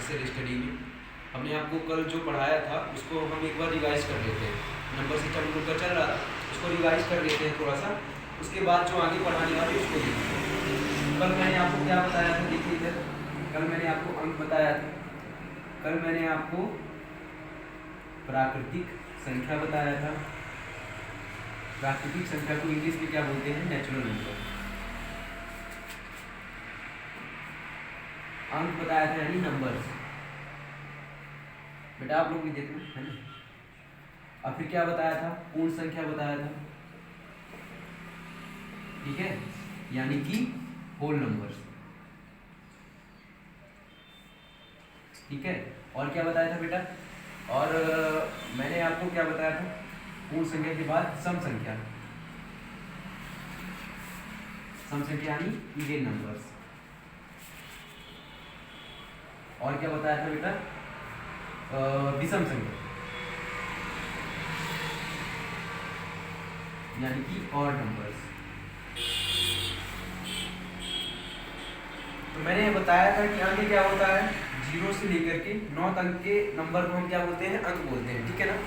Excel study में हमने आपको कल जो पढ़ाया था उसको हम एक बार रिवाइज कर लेते हैं। नंबर सिस्टम का चल रहा था, उसको रिवाइज कर लेते हैं थोड़ा सा, उसके बाद जो आगे पढ़ाने वाले उसको देखिए। कल मैंने आपको क्या बताया था, देखिए इधर, कल मैंने आपको अंक बताया था, कल मैंने आपको प्राकृतिक संख्या बताया था। प्राकृतिक संख्या को इंग्लिश में क्या बोलते हैं, नेचुरल नंबर। अंक बताया था यानी नंबर्स, बेटा आप लोग भी देखना है ना। और फिर क्या बताया था, पूर्ण संख्या बताया था, ठीक है, यानी कि होल नंबर्स, ठीक है। और क्या बताया था बेटा, और मैंने आपको क्या बताया था, पूर्ण संख्या के बाद सम संख्या, सम संख्या यानी इवन नंबर्स। और क्या बताया था बेटा, विषम संख्या यानी कि ऑड नंबर्स। तो मैंने बताया था कि आगे क्या होता है, 0 से लेकर के 9 तक के नंबर को हम क्या बोलते हैं, अंक बोलते हैं, ठीक है ना।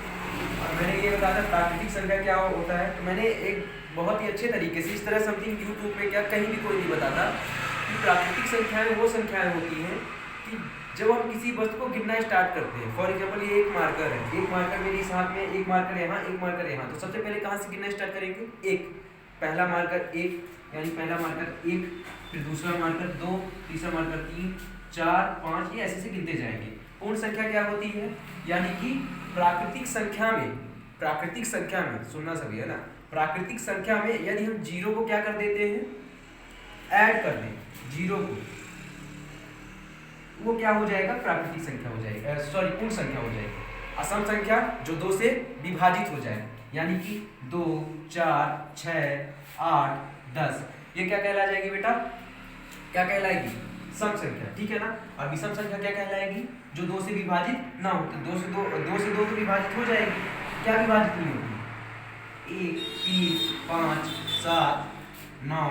और मैंने ये बताया था प्राकृतिक संख्या क्या होता है। तो मैंने एक बहुत ही अच्छे तरीके से इस तरह समथिंग यूट्यूब पे क्या कहीं भी कोई नहीं बताता कि प्राकृतिक संख्याएं वो संख्याएं होती हैं कि जब हम किसी वस्तु को गिनना स्टार्ट करते हैं। फॉर एग्जाम्पल ये एक मार्कर है, एक मार्कर मेरे इस हाथ में, एक मार्कर यहाँ, एक मार्कर यहाँ। तो सबसे पहले कहाँ से गिनना स्टार्ट करेंगे, एक, पहला मार्कर एक, यानी पहला मार्कर एक, फिर दूसरा मार्कर 2, तीसरा मार्कर 3, 4, 5, ये ऐसे से गिनते जाएंगे। पूर्ण संख्या क्या होती है, यानी कि प्राकृतिक संख्या में, प्राकृतिक संख्या में सुनना सभी है ना, प्राकृतिक संख्या में यदि हम 0 को क्या कर देते हैं, ऐड कर दें 0 को, वो क्या हो जाएगा, प्राकृतिक संख्या हो जाएगी, सॉरी पूर्ण संख्या हो जाएगी। असम संख्या जो 2 से विभाजित हो जाए, यानी कि 2, 4, 6, 8, 10, ये क्या कहला जाएगी बेटा, क्या कहलाएगी, सम संख्या, ठीक है ना। और विषम संख्या क्या कहलाएगी, जो 2 से विभाजित ना हो। तो 2 से 2 तो विभाजित हो जाएगी, क्या विभाजित नहीं होगी, 1, 3, 5, 7, 9,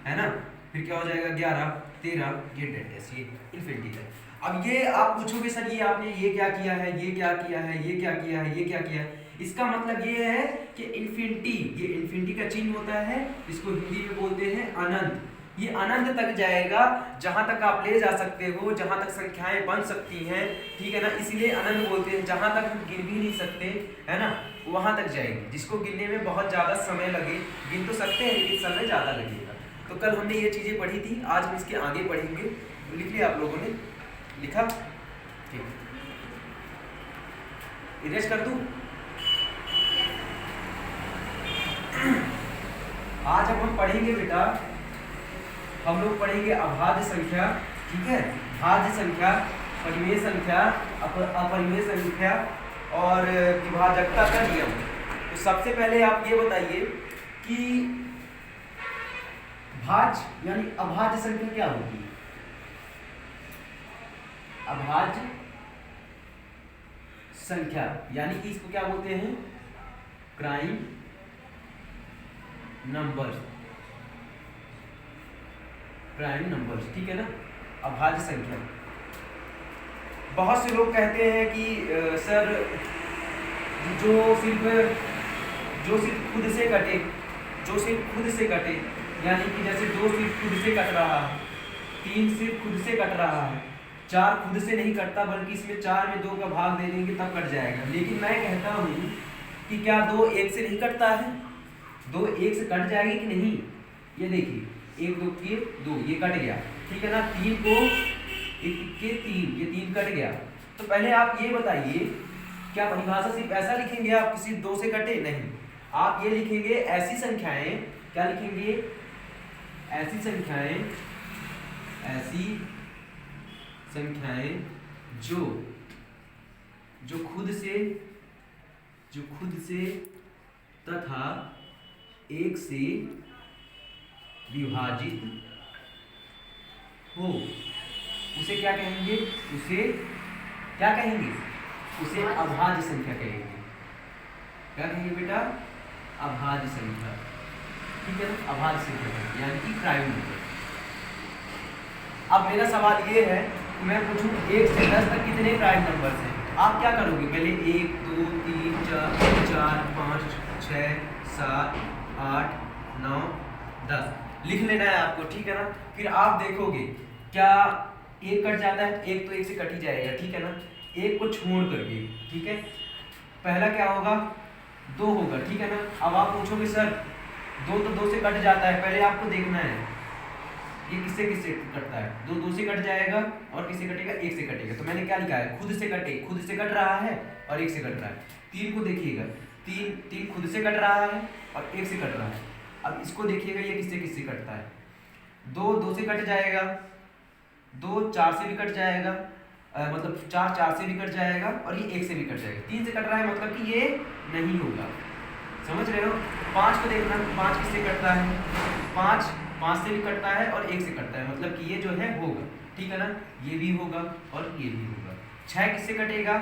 है ना। फिर क्या हो जाएगा, 11, 13, ये डेड है, ये इन्फिनिटी है। अब ये आप पूछोगे सर ये आपने ये क्या किया है, ये क्या किया है, ये क्या किया है, ये क्या किया है। इसका मतलब ये है कि इन्फिनिटी, ये इन्फिनिटी का चिन्ह होता है, इसको हिंदी में बोलते हैं अनंत। ये अनंत तक जाएगा, जहां तक आप ले जा सकते हो, जहां तक संख्याएं बन सकती हैं, ठीक है ना। इसीलिए अनंत बोलते हैं, जहां तक हम गिन भी नहीं सकते, है ना, वहां तक जाएगी। जिसको गिनने में बहुत ज्यादा समय लगे, गिन तो सकते हैं लेकिन समय ज्यादा लगेगा। तो कल हमने ये चीजें पढ़ी थी, आज हम इसके आगे पढ़ेंगे। लिख लिया आप लोगों ने, लिखा, ठीक, इरेज कर दूं। आज हम पढ़ेंगे बेटा, हम लोग पढ़ेंगे अभाज्य संख्या, ठीक है, भाज्य संख्या, परिमेय संख्या, अपरिमेय संख्या और विभाजकता का नियम। तो सबसे पहले आप ये बताइए कि भाज्य यानी अभाज्य संख्या क्या होती है। अभाज्य संख्या यानी कि इसको क्या बोलते हैं, प्राइम नंबर्स, प्राइम नंबर्स, ठीक है ना, अभाज्य संख्या। बहुत से लोग कहते हैं कि सर जो सिर्फ खुद से कटे, जो सिर्फ खुद से कटे, यानी कि जैसे 2 सिर्फ खुद से कट रहा है, 3 सिर्फ खुद से कट रहा है, 4 खुद से नहीं कटता, बल्कि इसमें 4 में 2 का भाग दे देंगे तब कट जाएगा। लेकिन मैं कहता हूँ कि क्या 2 1 से नहीं कटता है, 2 1 से कट जाएगी कि नहीं। ये देखिए 1 2 के 2, ये कट गया, ठीक है ना। 3 को 1 के 3, ये 3 कट गया। तो पहले आप ये बताइए, क्या परिभाषा सिर्फ ऐसा लिखेंगे आप किसी 2 से कटे, नहीं, आप ये लिखेंगे ऐसी संख्याएं, क्या लिखेंगे, ऐसी संख्याएं, ऐसी संख्याएं जो खुद से तथा 1 से विभाजित हो, उसे क्या कहेंगे, उसे क्या कहेंगे, उसे अभाज्य संख्या कहेंगे। क्या कहेंगे बेटा, अभाज्य संख्या, ठीक है ना, अभाज्य संख्या यानी कि प्राइम नंबर। अब मेरा सवाल ये है मैं पूछूं 1 से 10 तक कितने प्राइम नंबर्स हैं, आप क्या करोगे, पहले 1 2 3 4 5 6 7 8 9 10 लिख लेना है आपको, ठीक है ना। फिर आप देखोगे क्या एक कट जाता है, एक तो एक से कट ही जाएगा, ठीक है ना, एक को छोड़ करके, ठीक है। पहला क्या होगा, 2 होगा, ठीक है ना। अब आप पूछोगे सर 2 तो 2 से कट जाता है, पहले आपको देखना है ये किससे किससे कटता है, 2 से कट जाएगा और किससे कटेगा, 1 से कटेगा। तो मैंने क्या लिखा है, खुद से कटे, खुद से कट रहा है और 1 से कट रहा है। 3 को देखिएगा, 3 खुद से कट रहा है और 1 से कट रहा है। अब इसको देखिएगा ये किससे किससे कटता है, 2 से कट जाएगा, 2 4 से भी कट जाएगा, मतलब 4 से भी कट जाएगा और ये 1 से भी कट जाएगा। 3 से कट रहा है मतलब कि ये नहीं होगा, समझ रहे हो। 5 को देखना, 5 किससे कटता है, 5 से भी कटता है और 1 से कटता है, मतलब कि ये जो है होगा, ठीक है ना, ये भी होगा और ये भी होगा। 6 किससे कटेगा,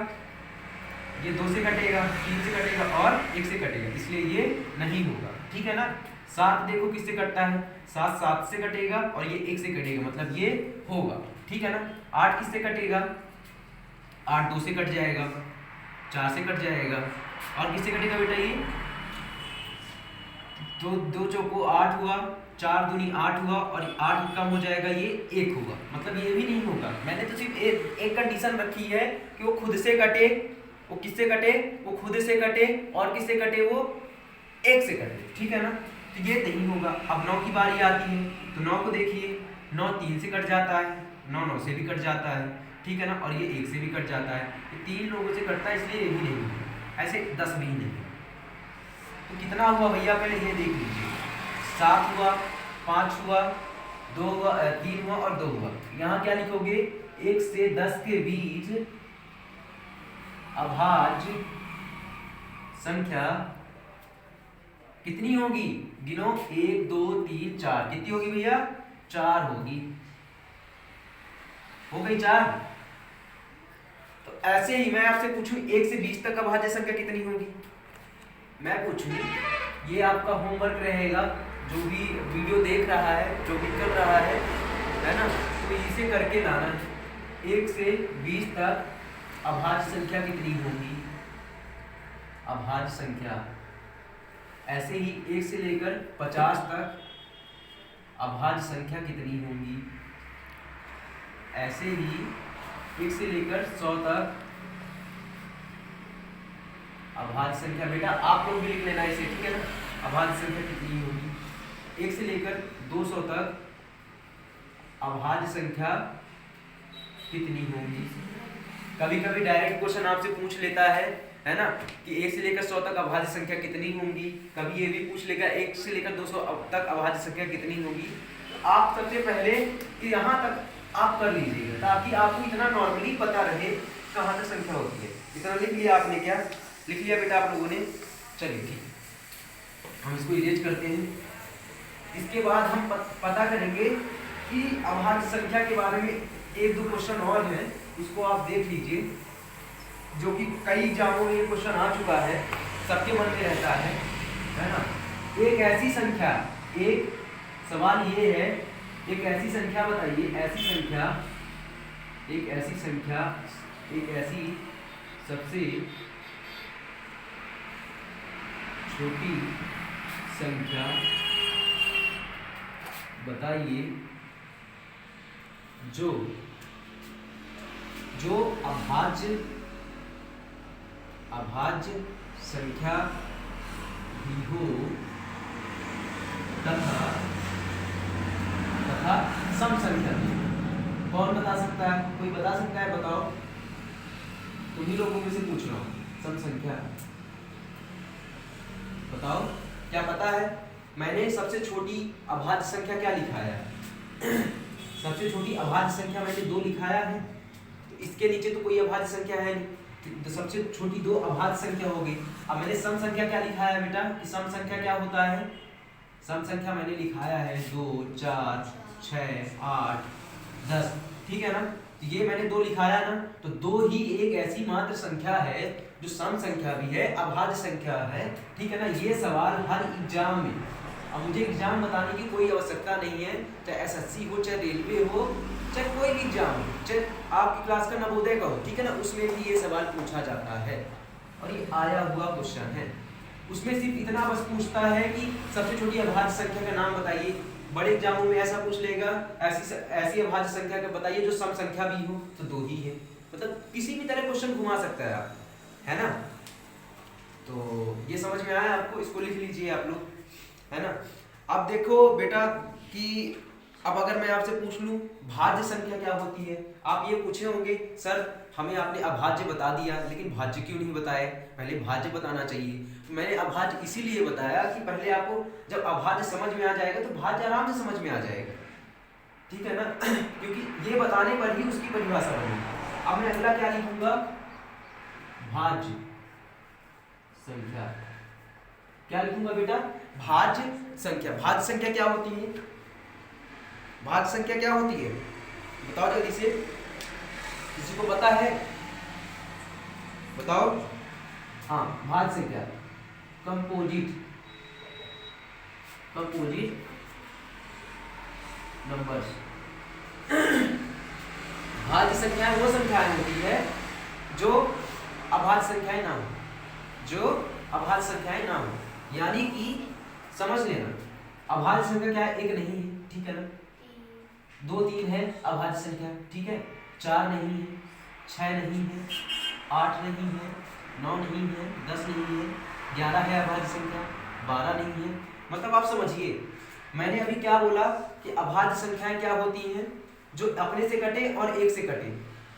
ये 2 से कटेगा, 3 से कटेगा और 1 से कटेगा, इसलिए ये नहीं होगा, ठीक है ना। 7 देखो किससे कटता है, 7 से कटेगा और ये 1 से कटेगा, मतलब ये होगा, ठीक है ना। 8 किससे कटेगा, 8 2 से कट जाएगा, 4 से कट जाएगा और किससे कटेगा बेटा, ये 2 चौको 8 हुआ, 4 दूनी 8 हुआ और 8 कम हो जाएगा, ये 1 होगा, मतलब ये भी नहीं होगा। मैंने तो सिर्फ एक कंडीशन रखी है कि वो खुद से कटे, वो किससे कटे, वो खुद से कटे और किससे कटे, वो 1 से कटे, ठीक है ना। तो ये नहीं होगा। अब 9 की बारी आती है, तो 9 को देखिए, 9 3 से कट जाता है, 9 से भी कट जाता है, ठीक है ना, और ये 1 से भी कट जाता है, तो 3 लोगों से कटता है, इसलिए ये भी नहीं होगा। ऐसे 10 भी नहीं। तो कितना हुआ भैया, पहले ये देख लीजिए, 7 हुआ, 5 हुआ, 2 हुआ, 3 हुआ और 2 हुआ। यहाँ क्या लिखोगे, 1 से 10 के बीच अभाज्य संख्या कितनी होगी, गिनो, 1 2 3 4, कितनी होगी भैया, 4 होगी, हो गई 4। तो ऐसे ही मैं आपसे पूछूं 1 से 20 तक अभाज्य संख्या कितनी होगी, मैं पूछूं, ये आपका होमवर्क रहेगा, जो भी वीडियो देख रहा है, जो भी कर रहा है ना, तो इसे करके लाना है। 1 से 20 तक अभाज्य संख्या कितनी होगी, अभाज्य संख्या। ऐसे ही 1 से लेकर 50 तक अभाज्य संख्या कितनी होगी, ऐसे ही 1 से लेकर 100 तक अभाज्य संख्या। बेटा आप लोग भी लिख लेना इसे, ठीक है ना, अभाज्य संख्या कितनी होगी। 1 से लेकर 200 तक अभाज्य संख्या कितनी होगी। कभी कभी डायरेक्ट क्वेश्चन आपसे पूछ लेता है ना, कि 1 से लेकर 100 तक अभाज्य संख्या कितनी होंगी। कभी ये भी पूछ लेगा 1 से लेकर 200 तक अभाज्य संख्या कितनी होगी। तो आप सबसे पहले कि यहाँ तक आप कर लीजिएगा, ताकि आपको इतना नॉर्मली पता रहे कहाँ तक संख्या होती है। इतना लिख लिया आपने, क्या लिख लिया बेटा आप लोगों ने, चलिए ठीक, हम इसको इरेज करते हैं। इसके बाद हम पता करेंगे कि अभाज्य संख्या के बारे में 1-2 क्वेश्चन और हैं, उसको आप देख लीजिए, जो कि कई एग्जामों में ये क्वेश्चन आ चुका है, सबके मन में रहता है ना। एक ऐसी संख्या, एक सवाल ये है, एक ऐसी संख्या बताइए, ऐसी संख्या, एक ऐसी संख्या, एक ऐसी सबसे छोटी संख्या बताइए जो अभाज्य संख्या भी हो तथा सम संख्या भी। कौन बता सकता है, कोई बता सकता है, बताओ, तुम्ही लोगों में से पूछ रहा हूँ। सम संख्या बताओ, क्या पता है। मैंने सबसे छोटी अभाज्य संख्या क्या लिखाया है सबसे छोटी अभाज्य संख्या मैंने 2 लिखाया है, तो इसके नीचे तो कोई अभाज्य संख्या है नहीं, तो सबसे छोटी 2 अभाज्य संख्या हो गई। अब मैंने सम संख्या क्या लिखाया है बेटा, कि सम संख्या क्या होता है, सम संख्या मैंने लिखाया है 2 4 6 8 10, ठीक है ना। तो ये मैंने 2 लिखाया ना, तो 2 ही एक ऐसी मात्र संख्या है जो सम संख्या भी है, अभाज्य संख्या है, ठीक है ना। ये सवाल हर एग्जाम में अब मुझे एग्जाम बताने की कोई आवश्यकता नहीं है, चाहे एसएससी हो, चाहे रेलवे हो, चाहे कोई भी एग्जाम हो, चाहे आपकी क्लास का नवोदय का हो, ठीक है ना, उसमें भी ये सवाल पूछा जाता है और ये आया हुआ क्वेश्चन है। उसमें सिर्फ इतना बस पूछता है कि सबसे छोटी अभाज्य संख्या का नाम बताइए। बड़े एग्जामों में ऐसा पूछ लेगा, ऐसी अभाज्य संख्या का बताइए जो सम संख्या भी हो, तो 2 ही है। मतलब किसी भी तरह क्वेश्चन घुमा सकता है आप, है ना। तो ये समझ में आया आपको, इसको लिख लीजिए आप लोग, है ना। अब देखो बेटा कि अब अगर मैं आपसे पूछ लूं भाज्य संख्या क्या होती है, आप ये पूछे होंगे सर हमें आपने अभाज्य बता दिया लेकिन भाज्य क्यों नहीं बताया, पहले भाज्य बताना चाहिए। मैंने अभाज्य इसीलिए बताया कि पहले आपको जब अभाज्य समझ में आ जाएगा तो भाज्य आराम से समझ में आ जाएगा, ठीक है ना क्योंकि ये बताने पर ही उसकी परिभाषा बनेगी। अब मैं अगला क्या लिखूंगा, भाज्य संख्या, क्या लिखूंगा बेटा, भाज्य संख्या। भाज्य संख्या क्या होती है, भाज्य संख्या क्या होती है बताओ जल्दी से, किसी को पता है बताओ। हाँ, भाज्य संख्या कंपोजिट नंबर्स। भाज्य संख्या वो संख्याएं होती है जो अभाज्य संख्याएं ना हो, जो अभाज्य संख्याएं ना हो, यानी कि समझ लेना अभाज्य संख्या क्या है, एक नहीं है, ठीक है ना, 2 3 है अभाज्य संख्या, ठीक है, 4 नहीं है, 6 नहीं है, 8 नहीं है, 9 नहीं है, 10 नहीं है, 11 है अभाज्य संख्या, 12 नहीं है। मतलब आप समझिए मैंने अभी क्या बोला कि अभाज्य संख्याएं क्या होती हैं, जो अपने से कटे और एक से कटे।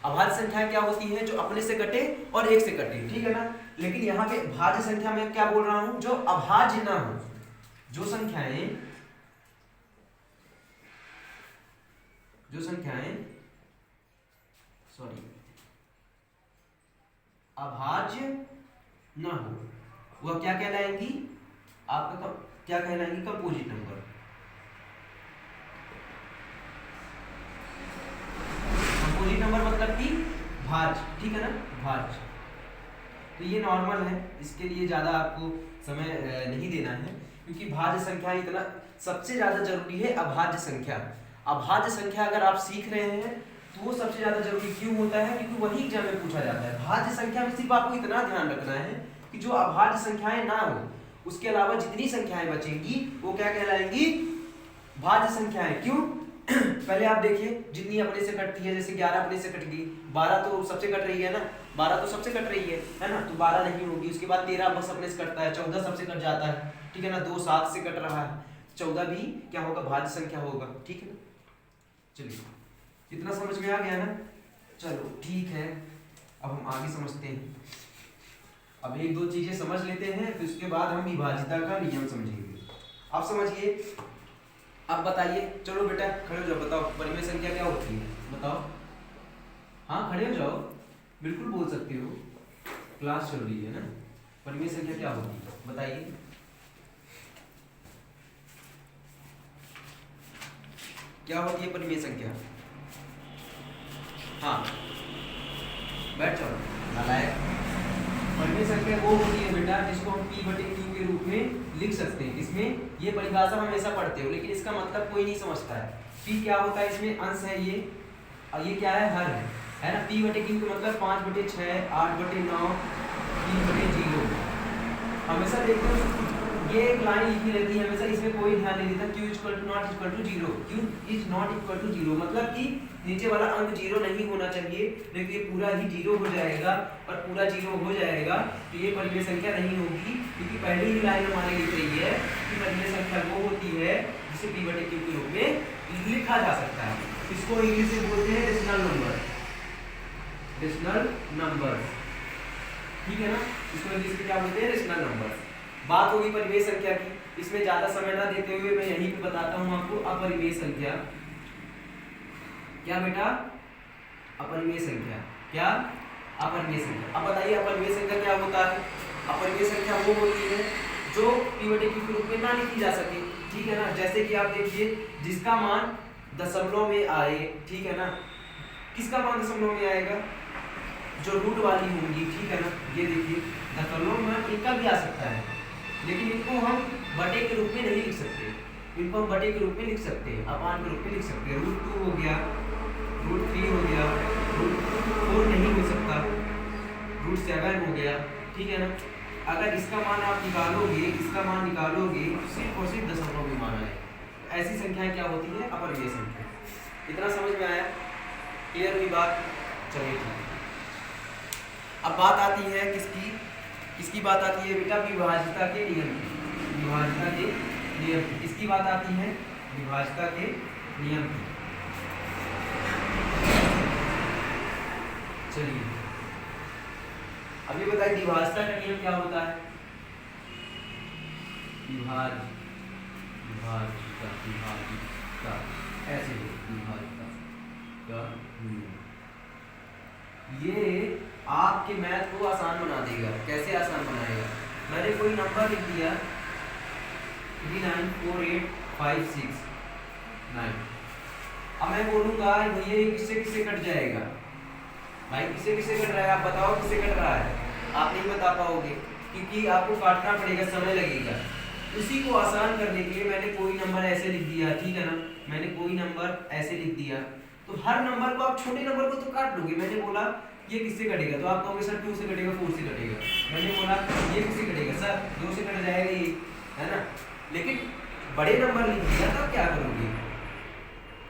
अभाज्य संख्याएं क्या होती हैं, जो अपने से कटे और एक से कटे, ठीक है ना। लेकिन यहाँ पे भाज्य संख्या में क्या बोल रहा हूं, जो अभाज्य ना हो, जो संख्याएं अभाज्य ना हो, वह क्या कहलाएंगी, आपका क्या कहलाएंगी, कंपोजिट नंबर। कंपोजिट नंबर मतलब कि भाज्य, ठीक है ना, भाज्य। तो ये नॉर्मल है, इसके लिए ज़्यादा आपको समय नहीं देना है क्योंकि भाज्य संख्या इतना सबसे ज़्यादा जरूरी है। अभाज्य संख्या, अभाज्य संख्या अगर आप सीख रहे हैं तो वो सबसे ज़्यादा जरूरी क्यों होता है, क्योंकि वही एग्जाम में पूछा जाता है। भाज्य संख्या में सिर्फ आपको इतना ध्यान रखना है कि जो अभाज्य संख्याएं ना हो, उसके अलावा जितनी संख्याएं बचेंगी वो क्या कहलाएंगी, भाज्य संख्याएं। क्यों, पहले आप देखिए जितनी अपने से कटती है, जैसे 11 अपने से कट गई, 12 तो सबसे कट रही है ना, 12 तो सबसे कट रही है ना, तो 12 नहीं होगी। उसके बाद 13 बस अपने से कटता है, 14 सबसे कट जाता है, ठीक है ना, 2 7 से कट रहा है, 14 भी क्या होगा, भाज्य संख्या होगा, ठीक है ना। चलिए इतना समझ में आ गया ना, चलो ठीक है, अब हम आगे समझते हैं। अब 1 2 चीजें समझ लेते हैं, फिर उसके बाद हम विभाज्यता का नियम समझेंगे। आप समझिए, अब बताइए, चलो बेटा खड़े हो जाओ, बताओ परिमेय संख्या क्या होती है, बताओ। हाँ खड़े हो जाओ, बिल्कुल बोल सकते हो, क्लास चल रही है ना। परिमेय संख्या क्या होती है बताइए। क्या होती है परिमेय संख्या, हाँ बैठ जाओ नालायक। परिमेय संख्या वो होती है बेटा जिसको हम P/Q के रूप में लिख सकते हैं। इसमें ये परिभाषा हमेशा पढ़ते हो लेकिन इसका मतलब कोई नहीं समझता है। P क्या होता है, इसमें अंश है ये, और ये क्या है, हर है ना। P/Q का मतलब 5/6, 8/9, 3/0। हमेशा देखो ये एक लाइन लिखी रहती है हमेशा, इसमें कोई ध्यान नहीं देता। Q = not equal to 0, Q is not equal to 0 मतलब कि नीचे वाला अंक 0 नहीं होना चाहिए, लेकिन ये पूरा ही 0 हो जाएगा, और पूरा 0 हो जाएगा तो ये परिमेय संख्या नहीं होगी, क्योंकि पहली ही लाइन हमारी लिख रही है कि परिमेय संख्या वो होती है जिसे P/Q के रूप में लिखा जा सकता है। इसको इंग्लिश में बोलते हैं रेशनल नंबर, रेशनल नंबर, ठीक है ना। इसको इंग्लिश में क्या बोलते हैं, रेशनल नंबर। बात होगी परिमेय संख्या की, इसमें ज्यादा समय ना देते हुए मैं यहीं पे बताता हूँ आपको। अपरिमेय संख्या क्या बेटा, अपरिमेय संख्या क्या, अपरिमेय संख्या। अब बताइए अपरिमेय संख्या क्या होता है। अपरिमेय संख्या वो होती है जो P/Q के रूप में ना लिखी जा सके, ठीक है ना। जैसे कि आप देखिए जिसका मान दशमलव में आए, ठीक है ना। किसका मान दशमलव में आएगा, जो रूट वाली होंगी, ठीक है ना। ये देखिए दशमलव में इनका भी आ सकता है, लेकिन इनको हम बटे के रूप में नहीं लिख सकते, इनको हम बटे के रूप में लिख सकते हैं, अपान के रूप में लिख सकते हैं। √2 हो गया, √3 हो गया, √4 नहीं हो सकता, √7 हो गया, ठीक है ना। अगर इसका मान आप निकालोगे, इसका मान निकालोगे तो सिर्फ और सिर्फ दशमलव में मान आएगा। ऐसी संख्याएं क्या होती है? अपरिमेय संख्या। इतना समझ में आया? क्लियर हुई बात? चलिए ठीक है। अब बात आती है किसकी बात आती है बेटा? विभाज्यता के नियम की। विभाज्यता के नियम की किसकी बात आती है? विभाज्यता के नियम की। चलिए अब ये बताइए विभाज्यता का नियम क्या होता है? विभाज्यता ऐसे हो, विभाज्यता का नियम ये आपके मैथ को आसान बना देगा। कैसे आसान बनाएगा? मैंने कोई नंबर लिख दिया 3948569। अब मैं बोलूंगा भैया ये किससे किससे कट जाएगा? भाई किससे किससे कट रहा है? आप बताओ किससे कट रहा है? आप नहीं बता पाओगे क्योंकि आपको काटना पड़ेगा, समय लगेगा। उसी को आसान करने के लिए मैंने कोई नंबर ऐसे लिख दिया, ठीक है ना। मैंने कोई नंबर ऐसे लिख दिया तो हर नंबर को आप छोटे नंबर को तो काट लोगे। मैंने बोला ये किससे कटेगा तो आप कहोगे सर 2 से कटेगा, 4 से कटेगा। मैंने बोला ये किससे कटेगा सर 2 से कट जाएगा ये, है ना। लेकिन बड़े नंबर लिख दिया तब क्या करोगे?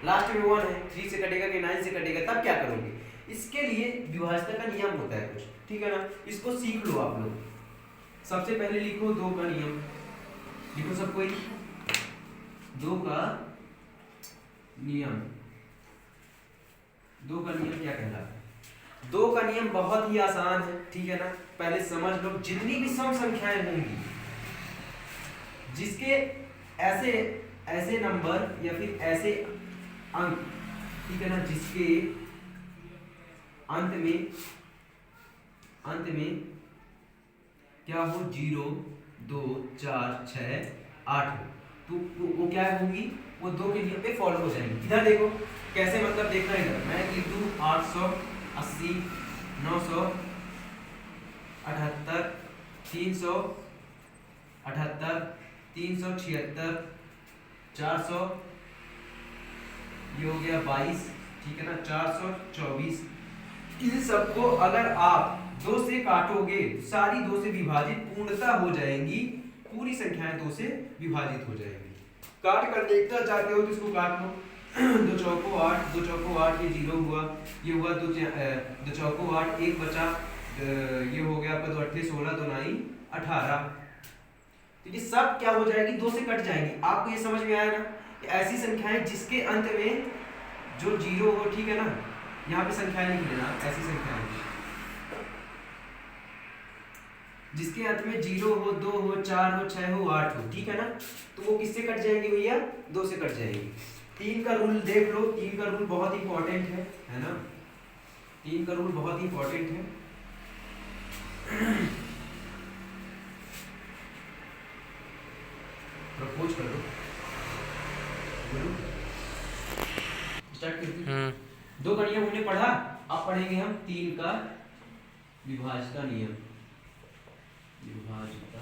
लास्ट में 1 है, 3 से कटेगा कि 9 से कटेगा, तब क्या करोगे? इसके लिए विभाज्यता का नियम होता है कुछ, ठीक है ना। इसको सीख लो आप लोग। सबसे पहले लिखो 2 का नियम। लिखो सब कोई 2 का नियम। 2 का नियम क्या कहलाता है? 2 का नियम बहुत ही आसान है, ठीक है ना। पहले समझ लो जितनी भी सम संख्याएं होंगी जिसके ऐसे नंबर या फिर ऐसे अंक, ठीक है ना, जिसके अंत में क्या हो 0 2 4 6 8 हो तो वो क्या होगी? वो 2 के नियम पे फॉलो हो जाएंगी। इधर देखो कैसे, मतलब देखना इधर मैं लिख दूं 880 978 378 376 400, ये हो गया 22, ठीक है ना, 424। इन सबको अगर आप 2 से काटोगे सारी 2 से विभाजित पूर्णतः हो जाएंगी। पूरी संख्याएं 2 से विभाजित हो जाएंगी। काट कर देखना चाहते हो तो इसको काट लो। 2 चौको 8, 2 चौको 8, ये 0 हुआ, ये हुआ 2 चौको 8, 1 बचा, ये हो गया आपका 2 8 16, 2 9 18। तो ये सब क्या हो जाएगी? 2 से कट जाएंगी। आपको ये समझ में आया ना? ऐसी संख्याएं जिसके अंत में जो 0 हो, ठीक है ना, यहाँ पे संख्याएं लिख लेना। ऐसी संख्याएं जिसके अंत में 0 हो, 2 हो, 4 हो, 6 हो, 8 हो, ठीक है ना, तो वो किससे कट जाएंगे भैया? 2 से कट जाएंगे। 3 का रूल देख लो। 3 का रूल बहुत इंपॉर्टेंट है ना। 3 का रूल बहुत इंपॉर्टेंट है। प्रपोज कर दो, स्टार्ट करते हैं। 2 का नियम हमने पढ़ा, अब पढ़ेंगे हम 3 का विभाज्यता नियम। विभाज्यता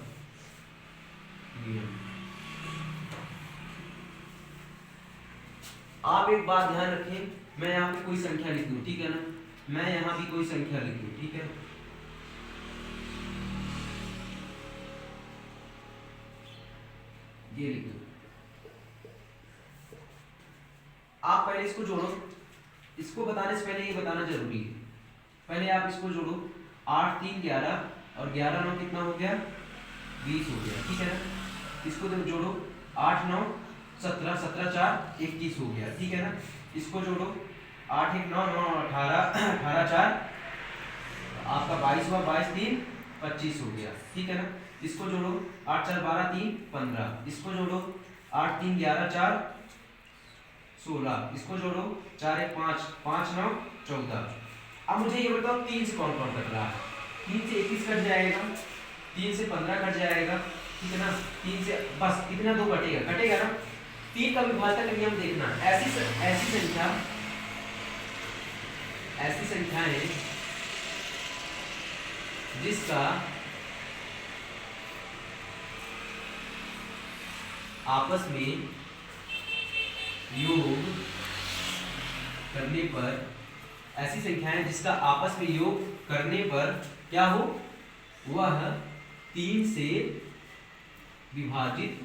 नियम। आप एक बात ध्यान रखें, मैं यहाँ पे कोई संख्या लिख दूं, ठीक है ना। मैं यहाँ भी कोई संख्या लिख दूं, ठीक है। ये लिख दो। आप पहले इसको जोड़ो। इसको बताने से पहले ये बताना जरूरी है। पहले आप इसको जोड़ो। 8 3 11 और 11 9 कितना हो गया? 20 हो गया, ठीक है ना। इसको जब जोड़ो 8 9 17 17 4 21 हो गया, ठीक है ना। इसको जोड़ो 8 1 9 9 18 18 4 आपका 22 हुआ, 22 3 25 हो गया, ठीक है ना। इसको जोड़ो 8 4 12 3 15। इसको जोड़ो 8 3 11 4 16। इसको जोड़ो 4 1 5 5 9 14। अब मुझे ये बताओ 3 से कौन कौन कट रहा है? 3 से 21 कट जाएगा, 3 से 15 कट जाएगा, ठीक है ना। 3 से बस इतना 2 कटेगा, कटेगा ना। 3 का विभाज्यता का नियम देखना। ऐसी संख्याएं जिसका आपस में योग करने पर, ऐसी संख्याएं जिसका आपस में योग करने पर क्या हो, वह 3 से विभाजित